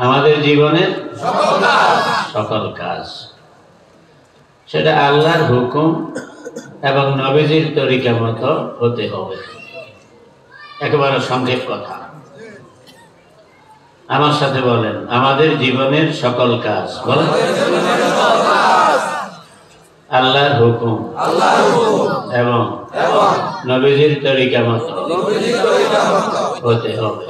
আমাদের জীবনের সকল কাজ সেটা আল্লাহর হুকুম এবং নবীজির তরিকা মতো হতে হবে। একেবারে সংক্ষেপ কথা, আমার সাথে বলেন, আমাদের জীবনের সকল কাজ বলেন আল্লাহর হুকুম এবং নবীজির তরিকা মতো হতে হবে।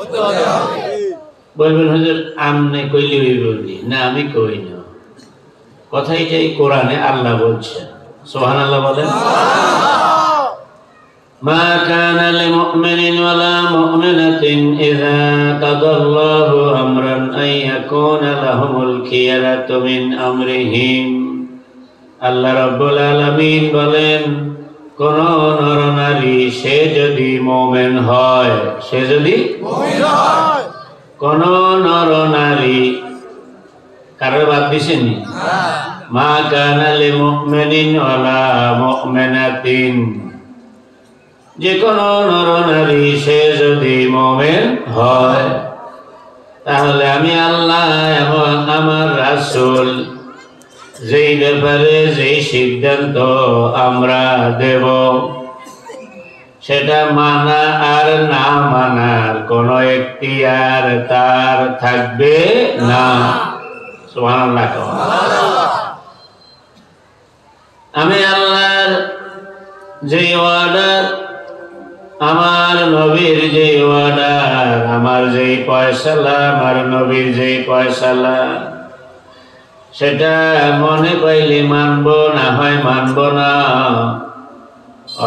বলবেন হুজুর আমনে কইলি বলবি না, আমি কই না, কথাইটাই কোরআনে আল্লাহ বলছেন। সুবহানাল্লাহ বলেন। মা কানা লিমুমিনিন ওয়ালা মুমিনাতিন ইযা কাদাল্লাহু আমরান আইয়াকুনা লাহুমুল খিয়ারাতু মিন আমরিহিম। আল্লাহ রাব্বুল আলামিন বলেন, কোন নরনারী সে যদি মুমিন হয়, সে যদি মুমিন হয়, কোন নরনারী কারো বাদ দিছেনি, মা কানা লিমুমিনিন ওয়ালা মুমিনাতিন, যে কোন নরনারী সে যদি মুমিন হয়, তাহলে আমি আল্লাহ এবং আমার রাসূল যেই ব্যাপারে যেই সিদ্ধান্ত আমরা দেব, সেটা মানা আর না মানার কোন এখতিয়ার তার থাকবে না। সুবহানাল্লাহ। আমি আল্লাহর যে ওয়ার্ডার, আমার নবীর যে ওয়ার্ডার, আমার যেই ফয়সালা, আমার নবীর যেই ফয়সালা, সেটা মনে পাইলে মানব, না হয় মানব না,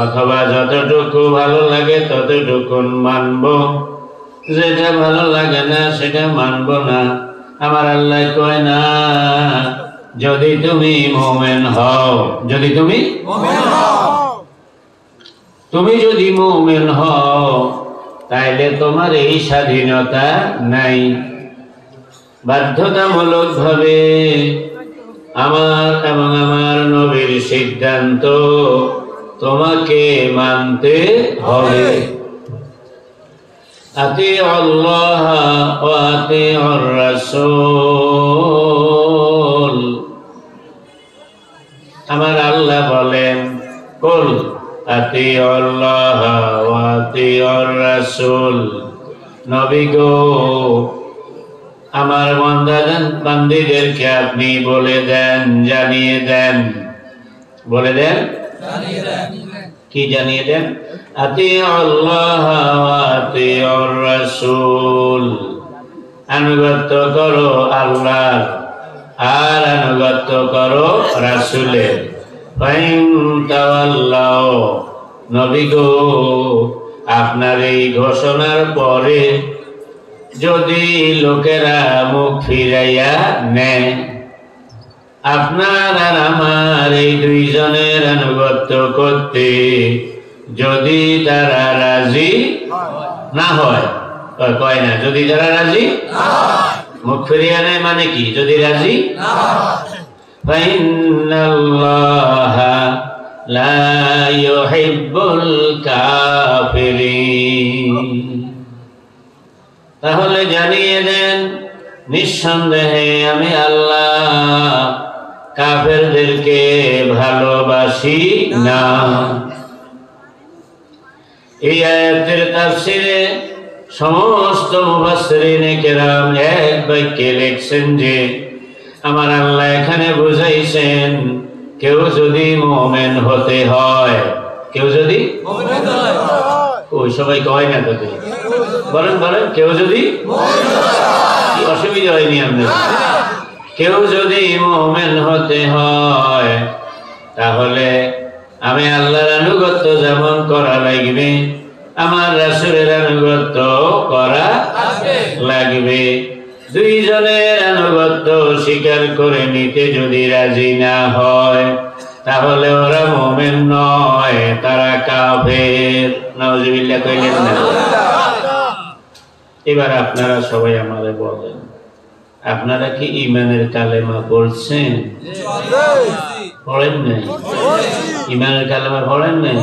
অথবা যতটুকু ভালো লাগে ততটুকু মানব, যেটা ভালো লাগে না সেটা মানব না। আমার আল্লাহ কয় না, যদি তুমি মুমিন হও, যদি তুমি যদি মুমিন হও, তাইলে তোমার এই স্বাধীনতা নাই, বাধ্যতামূলক ভাবে আমার এবং আমার নবীর সিদ্ধান্ত তোমাকে মানতে হবে। আতিউল্লাহ ওয়া আতিউর রাসূল। আমার আল্লাহ বলেন, কুল আতিউল্লাহ ওয়া আতিউর রাসূল, নবী গো আমার বান্দীদেরকে আপনি বলে দেন, জানিয়ে দেন, বলে দেন, কি জানিয়ে দেন? আতিউল্লাহ ওয়া আতিউর রাসূল, আনুগত্য করো আল্লাহর আর আনুগত্য করো রাসূলের। ফাইন তাওয়াল্লাও, নবী গো আপনার এই ঘোষণার পরে যদি লোকেরা মুখ ফিরাইয়া নেয়, আপনার আর আমার এই দুইজনের আনুগত্য করতে যদি তারা রাজি না হয়, কয় না, যদি তারা রাজি মুখ ফিরিয়ে নেয় মানে কি, যদি রাজি না হয়, ফাইন্নাল্লাহা লা ইউহিব্বুল কাফিরিন, তাহলে জানিয়ে দেন নিঃসন্দেহে আমি আল্লাহ কাফেরদেরকে ভালোবাসি না। এই আয়াতের তাফসিরে সমস্ত মুফাসসিরিনে কেরাম এক বাক্যে লিখছেন যে আমার আল্লাহ এখানে বুঝাইছেন, কেউ যদি মুমিন হতে হয়, কেউ যদি মুমিন হয়, ওই সবাই কয় না তো, বলেন বলেন, কেউ যদি কি অসুবিধা হয়নি আপনার, কেউ যদি মুমিন হতে হয়, তাহলে আমি আল্লাহর আনুগত্য যেমন করা লাগবে, আমার রাসূলের আনুগত্য করা লাগবে। দুইজনের আনুগত্য স্বীকার করে নিতে যদি রাজি না হয়, তাহলে ওরা মুমিন নয়, তারা কাফের। নাউজুবিল্লাহ কইলেন না? এবার আপনারা সবাই আমারে বলেন, আপনারা কি ঈমানের কালেমা পড়ছেন? পড়েন নাই? ঈমানের কালেমা পড়েন নাই?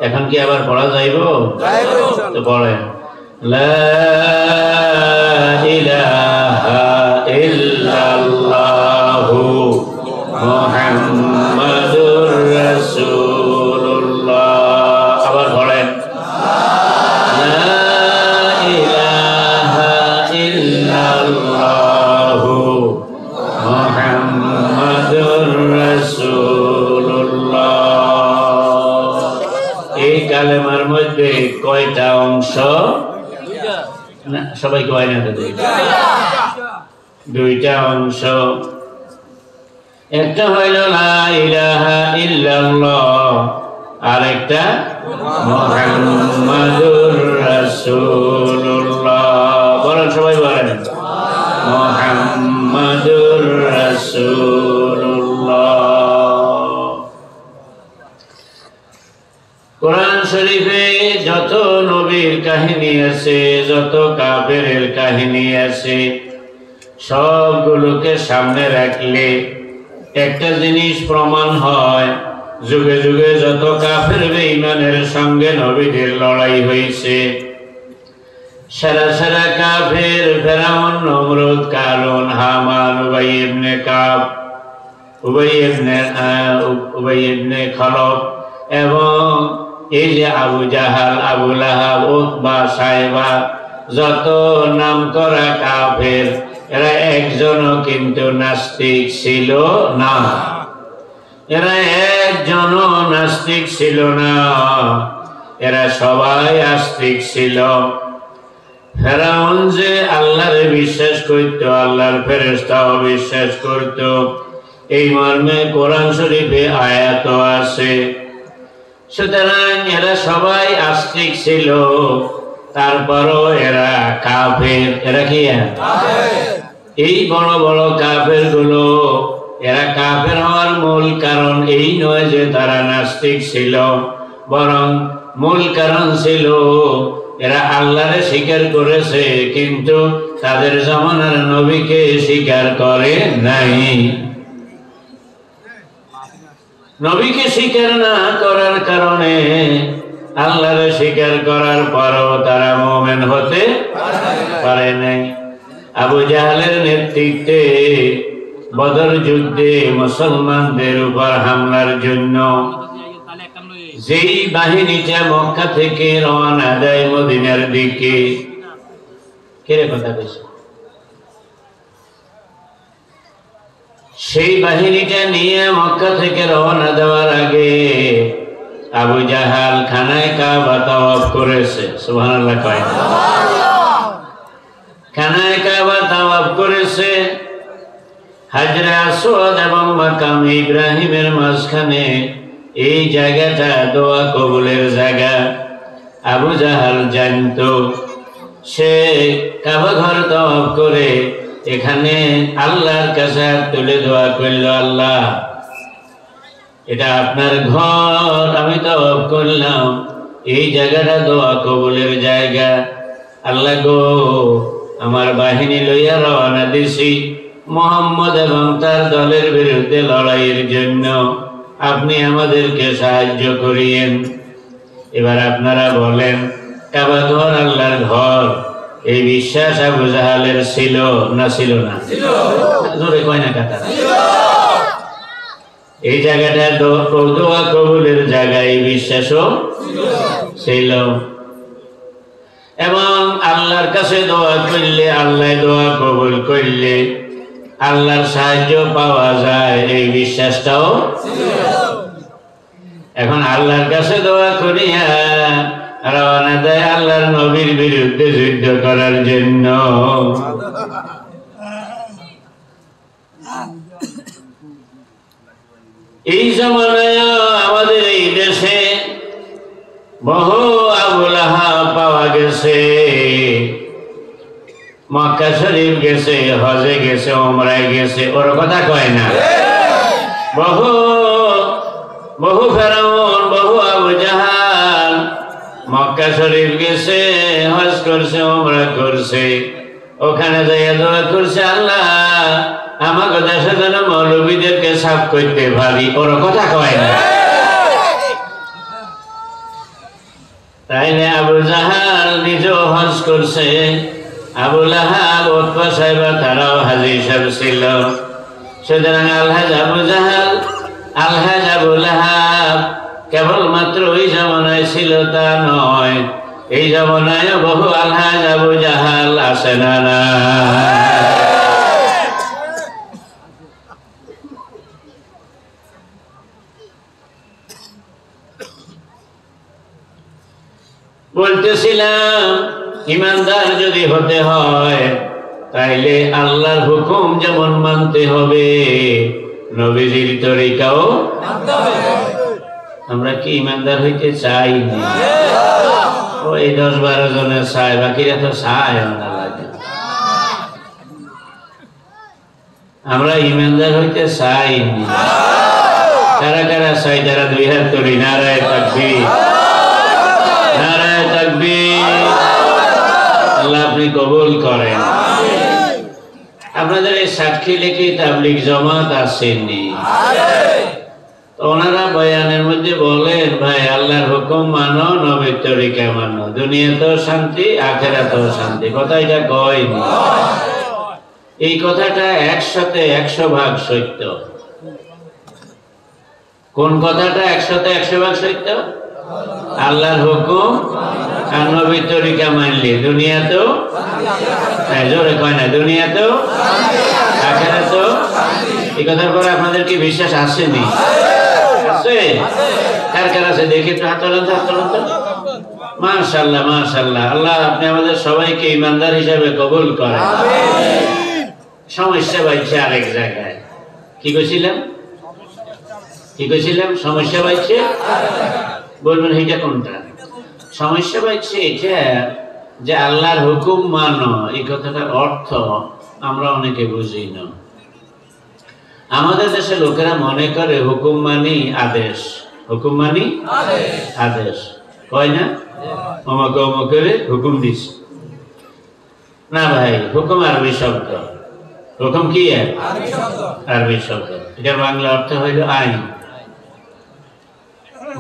এখন কি আবার পড়া যাইব? তো পড়েন লা ইলাহা ইল্লাল্লাহু মুহাম্মাদুর রাসূলুল্লাহ। আবার পড়েন লা ইলাহা ইল্লাল্লাহু মুহাম্মাদুর রাসূলুল্লাহ। এই কালেমার মধ্যে কয়টা অংশ? না সবাই কয় না? দুইটা অংশ। একটা হইল লা ইলাহা ইল্লাল্লাহ, আরেকটা মুহাম্মাদুর রাসূলুল্লাহ। বলেন সবাই বলেন মুহাম্মাদুর রাসূলুল্লাহ। কোরআন শরীফে যত নবীর কাহিনী আছে, যত কাফেরের কাহিনী আছে, সবগুলোকে সামনে রাখলে একটা জিনিস প্রমাণ হয়, যুগে যুগে যত কাফের বেঈমানের সঙ্গে নবীদের লড়াই হয়েছে, সারা সারা কাফের ফেরাউন, নমরুদ, কারুন, হামান, উবাই ইবনে কাব, উবাই ইবনে খলব এবং এই যে আবু জাহাল, আবু লাহাব, উতবা, সাইবা, যত নাম করা কাফের, এরা একজনও কিন্তু নাস্তিক ছিল না। এরা একজনও নাস্তিক ছিল না, এরা সবাই আস্তিক ছিল। ফেরাউন যে আল্লাহরে বিশ্বাস করত, আল্লাহর ফেরেশতাও বিশ্বাস করত, এই মর্মে কোরআন শরীফে আয়াত আছে। সুতরাং এরা সবাই আস্তিক ছিল, তারপরও এরা কাফের। এরা কি? এই বড় বড় কাফের গুলো, এরা কাফের হওয়ার মূল কারণ এই নয় যে তারা নাস্তিক ছিল, বরং মূল কারণ ছিল এরা আল্লাহরে স্বীকার করেছে, কিন্তু তাদের জামানার নবীকে স্বীকার করে নাই। নবীকে স্বীকার না করার কারণে আল্লাহরে স্বীকার করার পরও তারা মুমিন হতে পারে নাই। আবু জাহালের নেতৃত্বে বদর যুদ্ধে মুসলমানদের উপর হামলার জন্য যেই বাহিনীটা মক্কা থেকে রওনা দেয় মদিনার দিকে, কে কথা বলছে? সেই বাহিনীটা নিয়ে মক্কা থেকে রওনা দেওয়ার আগে আবু জাহাল খানায় কাবা তাওয়াফ করেছে। সুবহানাল্লাহ কয় না? খানায় কাবা তাওয়াফ করেছে। হাজরে আসওয়াদ এবং মাকাম ইব্রাহিমের মাঝখানে এই জায়গাটা দোয়া কবুলের জায়গা। আবু জাহাল জানতো, সে কাবা ঘর তাওয়াফ করে এখানে আল্লাহর কাছে তুলে দোয়া করল, আল্লাহ এটা আপনার ঘর, আমি তাওয়াফ করলাম, এই জায়গাটা দোয়া কবুলের জায়গা। আল্লাহ গো, আমার বাহিনী লইয়া রওনা দিছি মুহাম্মদ এবং তার দলের বিরুদ্ধে লড়াইয়ের জন্য, আপনি আমাদেরকে সাহায্য করিয়েন। এবার আপনারা বলেন, কাবা ঘর আল্লাহর ঘর, এই বিশ্বাস আবু জাহালের ছিল না ছিল না? জোরে কয় না কথা? এই জায়গাটা দোয়া কবুলের জায়গা, এই বিশ্বাসও ছিল। এবং আল্লাহর কাছে দোয়া করলে, আল্লাহ দোয়া কবুল করলে আল্লাহর সাহায্য পাওয়া যায়, এই বিশ্বাসটাও। এখন আল্লাহর কাছে দোয়া করিয়া রওনা দেয় আল্লাহর নবীর বিরুদ্ধে যুদ্ধ করার জন্য। এই জমানায় আমাদের এই দেশে বহু আবু লাহাব পাওয়া গেছে, মক্কা শরীফ গেছে, হজে গেছে, উমরায় গেছে, ওর কথা কয় না? বহু বহু ফেরাউন, বহু আবু জাহাল মক্কা শরীফ গেছে, হজ করছে, উমরা করছে, ওখানে যাইয়া দোয়া করছে, আল্লাহ আমাকে দেশে যেন মৌলবীদেরকে সাফ করতে পারি, ওর কথা কয় না? তাইলে আবু জাহাল নিজেও হজ করছে, আবু লাহাব, উতবা সাহেবা তারাও হাজী সাহেব ছিল। সুতরাং আলহাজ আবু জাহাল, আলহাজ আবু লাহাব কেবলমাত্র ওই জমানায় ছিল তা নয়, এই জমানায় বহু আলহাজ আবু জাহাল আছে না না? বলতেছিলাম ইমানদার যদি হতে হয় তাইলে আল্লাহর হুকুম যেমন মানতে হবে, নবীজির তরিকাও মানতে হবে। আমরা কি ইমানদার হইতে চাই না? ওই 10-12 জনের চায়, বাকিরা তো চায় না লাগে। আমরা ইমানদার হইতে চাই না। কারা কারা চাই? যারা 2 হাত তুলি, নারায়ে তাকবীর, নারায়ে তাকবীর। আল্লাহ আপনি কবুল করেন। আপনাদের এই সাক্ষী লেখি তাবলীগ জামাত আসেননি, ওনারা বয়ানের মধ্যে বলেন ভাই আল্লাহর হুকুম মানো, নবীর তরিকা মানো, দুনিয়াতেও শান্তি আখিরাতেও শান্তি। কথা এটা কয়নি। এই কথাটা 100% সত্য। কোন কথাটা 100% সত্য? আল্লাহর হুকুম আর নবীর তরিকা মানলে দুনিয়াতেও, জোরে কয় না, দুনিয়াতেও আখিরাতেও। এই কথার পরে আপনাদের কি বিশ্বাস আসেনি? আছে? কার কার আছে দেখি একটু হাত তোলেন, হাত তোলেন তো। মাশাআল্লাহ, মাশাআল্লাহ। আল্লাহ আপনি আমাদের সবাইকে ইমানদার হিসেবে কবুল করেন। সমস্যা বাইছে আরেক জায়গায়। কি কইছিলাম? কি কইছিলাম? সমস্যা বাইছে, বলবেন এইটা কোনটা? সমস্যা বাইছে এটা যে আল্লাহর হুকুম মানো, এই কথাটার অর্থ আমরা অনেকে বুঝি না। আমাদের দেশে লোকেরা মনে করে হুকুম মানি আদেশ, হুকুম মানি আদেশ, কয় না? অমুক অমুকের হুকুম দিস না ভাই। হুকুম আরবি শব্দ। হুকুম কি? আরবি শব্দ। এটার বাংলা অর্থ হইল আইন।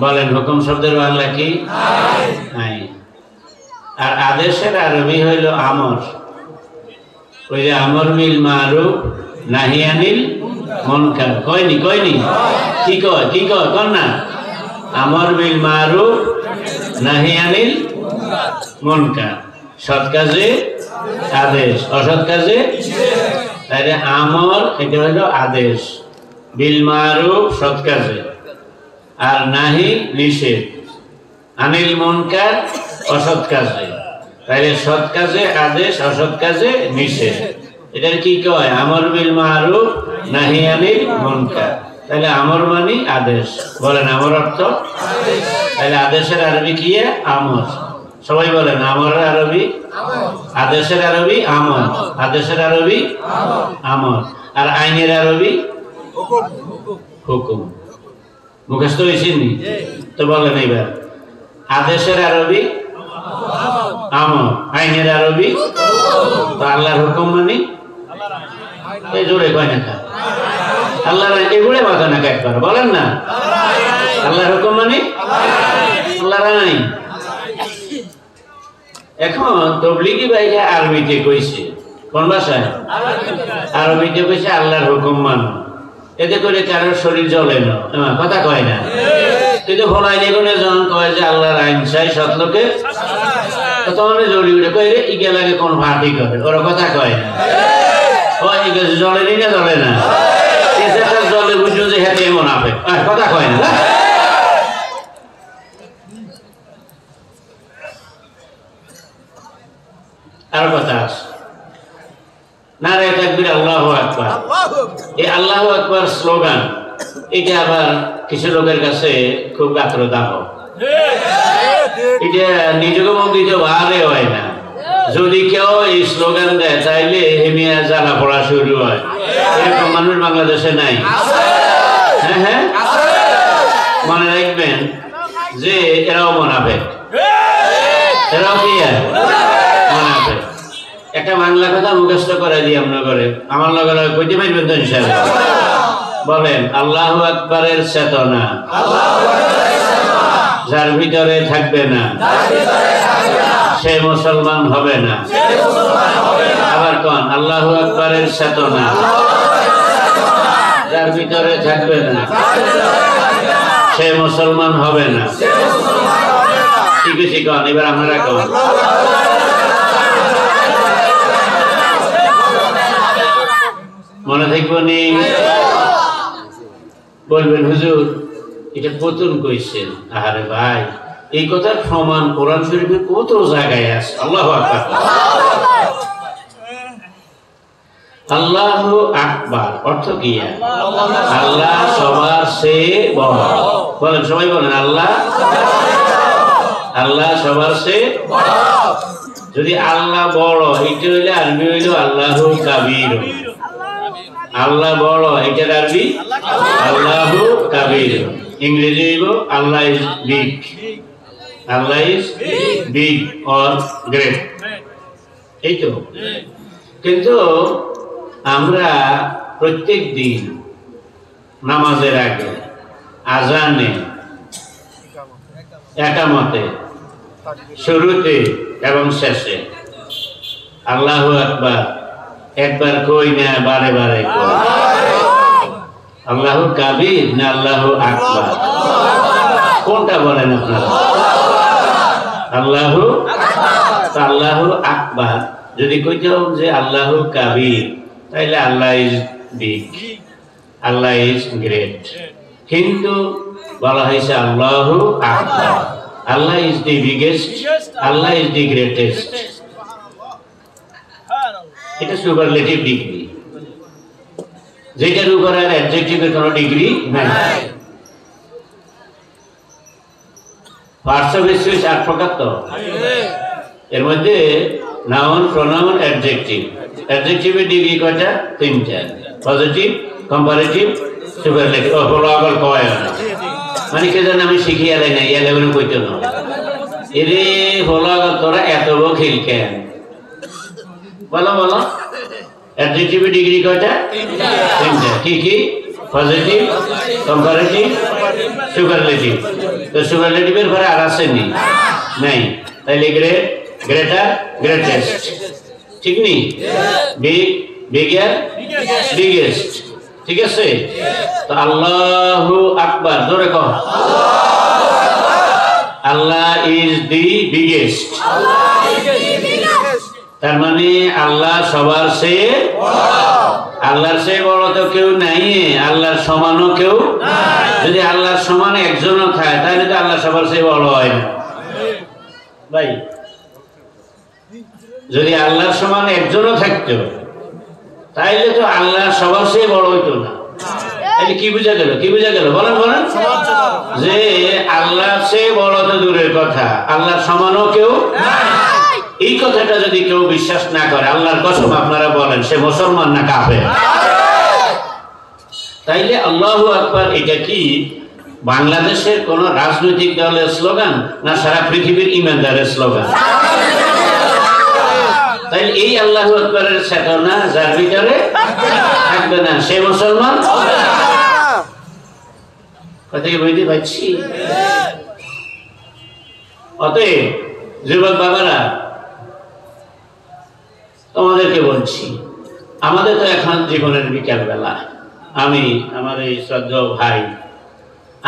বলেন হুকুম শব্দের বাংলা কি? আইন। আর আদেশের আরবি হইল আমর। ওই যে আমর বিল মারুফ নাহি আনিল মুনকার। কয়নি? কয়নি? কি কয়? কি কয়? কর না। আমর বিল মারুফ নাহি আনিল মুনকার। সৎ কাজে আদেশ, অসৎ কাজে তাইলে আমর এটা হলো আদেশ, বিল মারুফ সৎ কাজে, আর নাহি নিষেধ, আনিল মুনকার অসৎ কাজে। তাইলে সৎ কাজে আদেশ, অসৎ কাজে নিষেধ। এটার কি কয়? আমর বিল মারুফ নাহি আনিল মুনকার। তাহলে আমর মানে আদেশ। বলেন আমর অর্থ? তাহলে আদেশের আরবি কি? আমর। সবাই বলেন আমরের আরবি, আদেশের আরবি আমর, আদেশের আরবি আমর, আর আইনের আরবি হুকুম। মুখস্থ হয়েছেনি তো? বলেন এবার আদেশের আরবি আমর, আইনের আরবি। তো আল্লাহর হুকুম মানে এই জোরে কয় না আল্লাহর, এগুলো মাথা না একবার বলেন না। আল্লাহর হুকুম মানে আল্লাহর আইন। এখন তবলিগি ভাইরা আরবিতে কইছে, কোন ভাষায়? আরবিতে কইছে আল্লাহর হুকুম মানো। এতে করে কারোর শরীর জ্বলে না, কথা কয় না। কিন্তু ফলাই নিগুনে যখন কয় যে আল্লাহর আইন চাই সৎ লোকে, তখন জ্বলি উঠে কয় রে ইগে লাগে কোন ফাটি করে, ওরা কথা কয় না। জলে নি না জ্বলে না, জলে বুঝলো যে হ্যাঁ এমন আপে, কথা কয় না। আর কথা আছে নারায়ে তাকবীর, আল্লাহু আকবার। এই আল্লাহু আকবার স্লোগান এটা আবার কিছু লোকের কাছে খুব গাত্রদাহ। এটা নিজেকে মন্দির ভারে হয় না। যদি কেউ এই স্লোগান দেয় তাইলে হেমিয়া জ্বালা পড়া শুরু হয়। এরকম মানুষ বাংলাদেশে নাই। হ্যাঁ হ্যাঁ, মনে রাখবেন যে এরাও মুনাফিক, এরাও কি মুনাফিক। একটা বাংলা কথা মুখস্থ করে দিই আপনার করে, আমার লগে লগে কইতে পারবেন তো ইনশাআল্লাহ? বলেন আল্লাহু আকবারের চেতনা যার ভিতরে থাকবে না সে মুসলমান হবে না। আবার কোন আল্লাহু আকবারের চেতনা যার ভিতরে থাকবে না সে মুসলমান হবে না। ঠিক আছে কোন, এবার আপনারা কোন। মনে থাকবো নি? বলবেন হুজুর এটা কতন কইছেন? আরে ভাই এই কথার প্রমাণ কোরআন শরীফে কত জায়গায় আছে। আল্লাহু আকবার। আল্লাহু আকবার অর্থ কি? আল্লাহ সবার চেয়ে বড়। বলেন সবাই বলেন আল্লাহ সবার চেয়ে বড়। যদি আল্লাহ বড় এটা হইলে আরবি হইল আল্লাহু কাবীর। আল্লাহ বড় এটার আরবি আল্লাহু কাবীর। ইংরেজি হইব Allah is big. Allah is big or great. এই তো। কিন্তু আমরা প্রত্যেক দিন নামাজের আগে আজানে একামতে শুরুতে এবং শেষে আল্লাহু আকবার একবার কই না বারে বারে কই? আল্লাহু কাবীর না আল্লাহু আকবার? কোনটা বলেন আপনারা? আল্লাহু আকবার। যদি কইতাম যে আল্লাহু কাবীর তাইলে Allah is big, Allah is great. কিন্তু বলা হয়েছে আল্লাহু আকবার। Allah is the biggest, Allah is the greatest. এটা সুপারলেটিভ ডিগ্রি, যেটার উপর আর অ্যাডজেক্টিভের কোনো ডিগ্রি নাই। পার্টস অফ স্পিচ 8 প্রকার তো। এর মধ্যে নাউন, প্রোনাউন, অ্যাডজেক্টিভ। অ্যাডজেক্টিভের ডিগ্রি কয়টা? 3টা। Positive, comparative, superlative. ও হলো আবার কয় না মানে কে জানে আমি শিখিয়ে আলাই না ইয়ালে বলে কইতো না। এরে হলো আবার তোরা এত বখিল কেন? বলো বলো। অ্যাডজেক্টিভের ডিগ্রি কয়টা? 3টা। কি কি? Positive, comparative, superlative. তো সুপারলেটিভের পরে আর আছে নি? নাই। তাইলে গ্রেট, গ্রেটার, গ্রেটেস্ট। ঠিক নি? Big, bigger, biggest. ঠিক আছে? তো আল্লাহু আকবার জোরে কও। আল্লাহ ইজ দি বিগেস্ট। তার মানে আল্লাহ সবার চেয়ে বড়। আল্লাহর চেয়ে বড় তো কেউ নাই, আল্লাহর সমানও কেউ নাই। যদি আল্লাহর সমান একজনও থাকে তাহলে তো আল্লাহ সবার চেয়ে বড় হয় না ভাই। যদি আল্লাহর সমান একজনও থাকতো তাইলে তো আল্লাহ সবার চেয়ে বড় হইতো না। তাহলে কি বোঝা গেল? কি বোঝা গেল? বলেন বলেন। যে আল্লাহর চেয়ে বড় তো দূরের কথা, আল্লাহর সমানও কেউ নাই। এই কথাটা যদি কেউ বিশ্বাস না করে, আল্লাহর কসম আপনারা বলেন সে মুসলমান না কাফের? তাইলে আল্লাহু আকবার এটা কি বাংলাদেশের কোন রাজনৈতিক দলের স্লোগান না সারা পৃথিবীর ইমানদারের স্লোগান? তাইলে এই আল্লাহু আকবারের চেতনা যার ভিতরে থাকবে না সে মুসলমান হবে না। কথা কি বুঝতে পারছি? অতএব যুবক বাবারা তোমাদেরকে বলছি, আমাদের তো এখন জীবনের বিকেল বেলা। আমি আমার এই শ্রদ্ধেয় ভাই,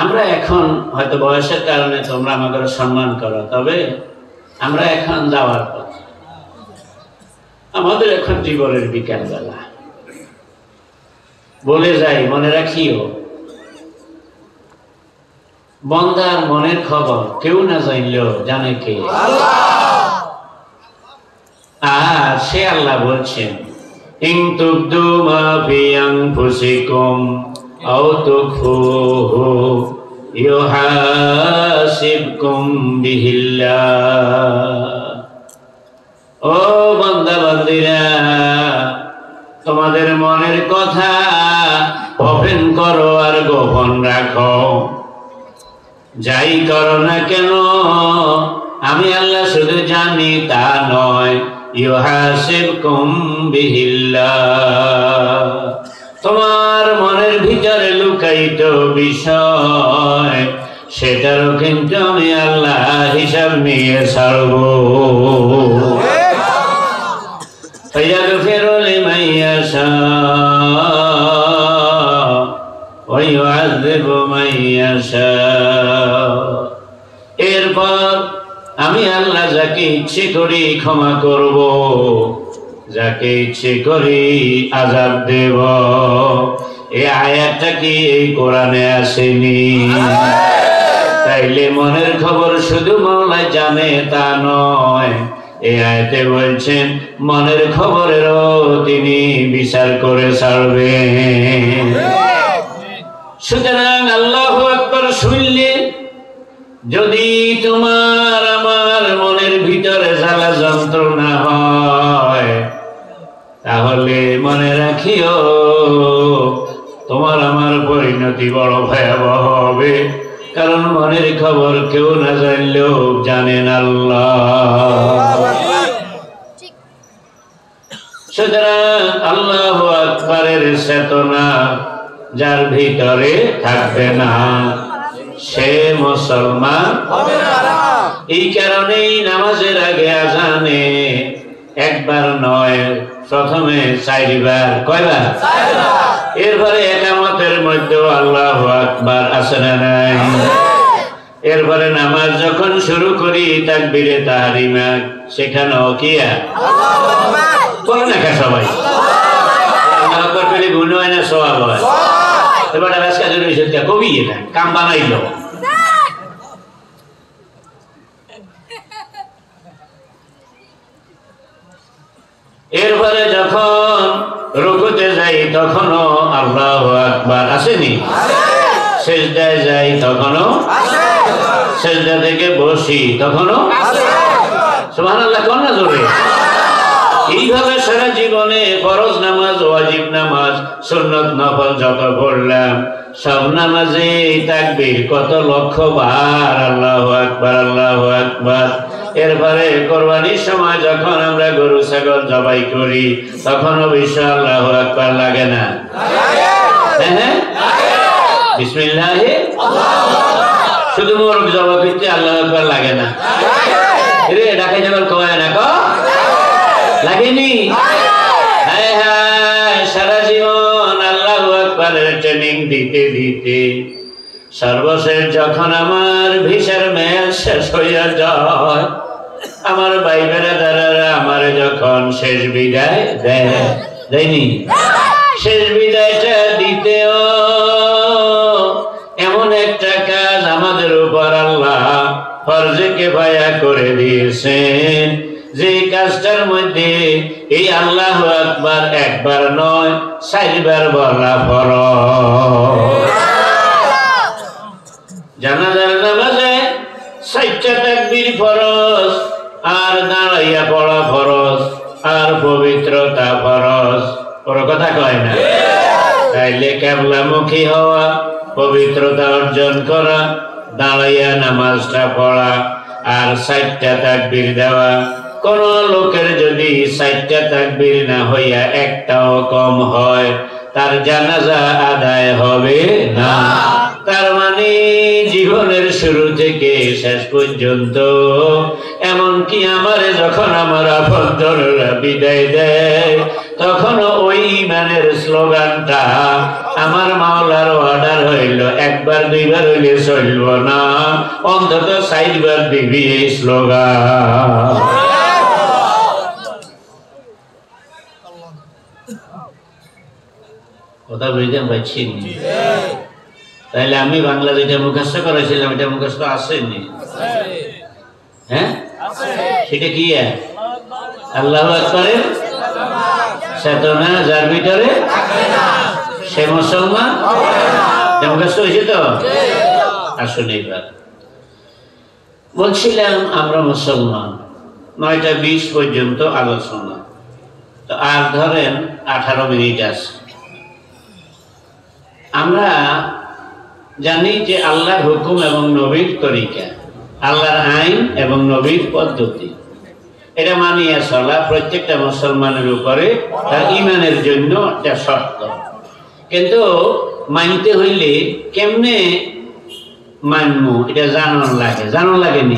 আমরা এখন হয়তো বয়সের কারণে তোমরা আমাদের সম্মান করো, তবে আমরা এখন যাওয়ার পথ। আমাদের এখন জীবনের বিকেল বেলা। বলে যাই, মনে রাখিও বন্দার মনের খবর কেউ না জানলেও জানে কে? আর সে আল্লাহ বলছেন ইন তুবদু মা ফি আনফুসিকুম আও তুখফুহু ইউহাসিবকুম বিহিল্লাহ। ও বান্দা বান্দিরা, তোমাদের মনের কথা ওপেন করো আর গোপন রাখো। যাই করো না কেন আমি আল্লাহ শুধু জানি তা নয়, ইউহাসিবকুম বিহিল্লাহ। তোমার মনের ভিতরে লুকায়িত বিষয় সেটারও কিন্তু আমি আল্লাহ হিসাব নিয়ে ছাড়ব। فيغفر لمن يشاء ويعذب من يشاء। এরপর আমি আল্লাহ যাকে ইচ্ছে করি ক্ষমা করব, যাকে ইচ্ছে করি আযাব দেব। এই আয়াতটা কি এই কোরআনে আসেনি? তাইলে মনের খবর শুধু মাওলা জানে তা নয়, এই আয়াতে বলছেন মনের খবরেরও তিনি বিচার করে ছাড়বেন। সুতরাং আল্লাহু আকবার শুনলে যদি তোমার আমার মনের ভিতরে জ্বালা যন্ত্রণা হয়, তাহলে মনে রাখিও তোমার আমার পরিণতি বড় ভয়াবহ হবে। কারণ মনের খবর কেউ না জানলেও জানেন আল্লাহ। সুতরাং আল্লাহু আকবারের চেতনা যার ভিতরে থাকবে না সে মুসলমান হবে না। এই কারণেই নামাজের আগে আজানে একবার নয়, প্রথমে 4 বার। কয়বার? 4 বার। এরপরে একামতের মধ্যে আল্লাহু আকবার আছে না নাই? এরপরে নামাজ যখন শুরু করি তাকবীরে তাহরিমা, সেখানেও কি আল্লাহু আকবার বলেন না সবাই? আল্লাহু আকবার বলে গুণ হয় না সওয়াব হয়? এবার আজকে যদি সেটা কবি এটা কাম বানাইলো। এরপরে যখন রুকুতে যাই তখনও আল্লাহু আকবার আসেনি? সিজদায় যাই তখনও আসে, সিজদা থেকে বসি তখনও আসে। সুবহানাল্লাহ কোন না জোরে? এইভাবে সারা জীবনে ফরজ নামাজ, ওয়াজিব নামাজ, সুন্নত নফল যত পড়লাম সব নামাজে তাকবীর কত লক্ষ বার আল্লাহু আকবার আল্লাহু আকবার। এরপরে কোরবানির সময় যখন আমরা গরু ছাগল জবাই করি তখন অবশ্য আল্লাহু আকবার লাগে না? হ্যাঁ, বিসমিল্লাহ আল্লাহু আকবার। শুধু মোরগ জবাই করতে আল্লাহু আকবার লাগে না? রে ঢাকা যাবার কয় না কো লাগেনি? হ্যাঁ হ্যাঁ, সারা জীবন আল্লাহু আকবারের ট্রেনিং দিতে দিতে সর্বশেষ যখন আমার ভিসার মেয়াদ শেষ হইয়া যায়, আমার ভাই বেরাদাররা আমার যখন শেষ বিদায় দেয়নি, শেষ বিদায়টা দিতেও এমন একটা কাজ আমাদের উপর আল্লাহ ফরজে কিফায়া করে দিয়েছেন, যে কাজটার মধ্যে এই আল্লাহু আকবার একবার নয় 4 বার বলা ফরজ। জানাজার নামাজে 4টা তাকবীর ফরজ, আর দাঁড়াইয়া পড়া ফরজ, আর পবিত্রতা ফরজ। ওর কথা কয় না? তাইলে কিবলামুখী হওয়া, পবিত্রতা অর্জন করা, দাঁড়াইয়া নামাজটা পড়া, আর 4টা তাকবীর দেওয়া। কোন লোকের যদি 4টা তাকবীর না হইয়া একটাও কম হয় তার জানাজা আদায় হবে না। তার মানে জীবনের শুরু থেকে শেষ পর্যন্ত, এমনকি আমারে যখন আমার আপনজনরা বিদায় দেয় তখন ওই ঈমানের স্লোগানটা আমার মাওলার অর্ডার হইল, 1 বার 2 বার হইলে চলব না, অন্তত 4 বার দিবি এই স্লোগান। কথা বুঝতে পারছি? তাইলে আমি বাংলা যেটা মুখস্থ করেছিলাম এটা মুখস্থ আসেনি? হ্যাঁ, সেটা কি? আল্লাহু আকবারের চেতনা যার ভিতরে সে মুসলমান। মুখস্থ হয়েছে তো? আসুন এবার বলছিলাম আমরা মুসলমান, 9টা 20 পর্যন্ত আলোচনা, তো আর ধরেন 18 মিনিট আছে। আমরা জানি যে আল্লাহর হুকুম এবং নবীর তরিকা, আল্লাহর আইন এবং নবীর পদ্ধতি, এটা মানিয়ে চলা প্রত্যেকটা মুসলমানের উপরে তার ঈমানের জন্য একটা শর্ত। কিন্তু মানতে হইলে কেমনে মানমু, এটা জানন লাগে, জানন লাগেনি?